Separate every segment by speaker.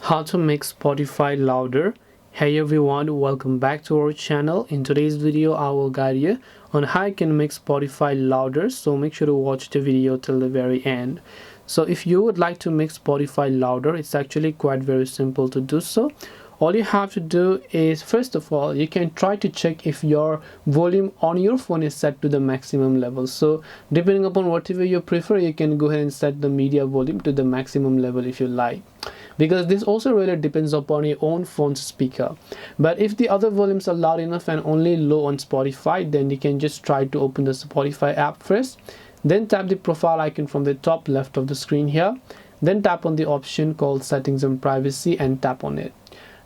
Speaker 1: How to make Spotify louder. Hey everyone, welcome back to our channel. In today's video I will guide you on how you can make Spotify louder, so make sure to watch the video till the very end. So if you would like to make Spotify louder, it's actually quite very simple to do so. All you have to do is, first of all, you can try to check if your volume on your phone is set to the maximum level. So depending upon whatever you prefer, you can go ahead and set the media volume to the maximum level if you like, because this also really depends upon your own phone's speaker. But if the other volumes are loud enough and only low on Spotify, then you can just try to open the Spotify app first, then tap the profile icon from the top left of the screen here, then tap on the option called settings and privacy and tap on it.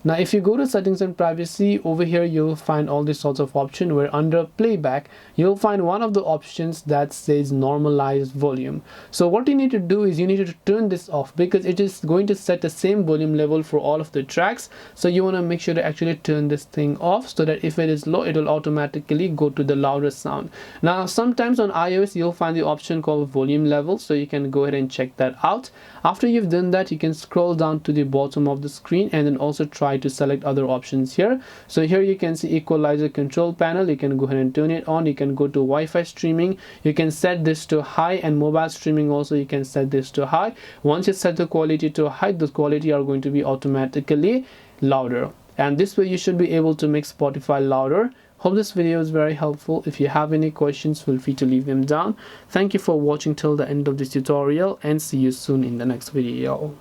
Speaker 1: Now if you go to settings and privacy, over here you'll find all these sorts of options, where under playback you'll find one of the options that says normalized volume. So what you need to do is you need to turn this off, because it is going to set the same volume level for all of the tracks. So you want to make sure to actually turn this thing off, so that if it is low, it will automatically go to the louder sound. Now sometimes on iOS you'll find the option called volume level, so you can go ahead and check that out. After you've done that, you can scroll down to the bottom of the screen and then also try to select other options here. So here you can see equalizer control panel. You can go ahead and turn it on. You can go to Wi-Fi streaming. You can set this to high, and mobile streaming also you can set this to high. Once you set the quality to high, the quality are going to be automatically louder, and this way you should be able to make Spotify louder. Hope this video is very helpful. If you have any questions, feel free to leave them down. Thank you for watching till the end of this tutorial, and see you soon in the next video.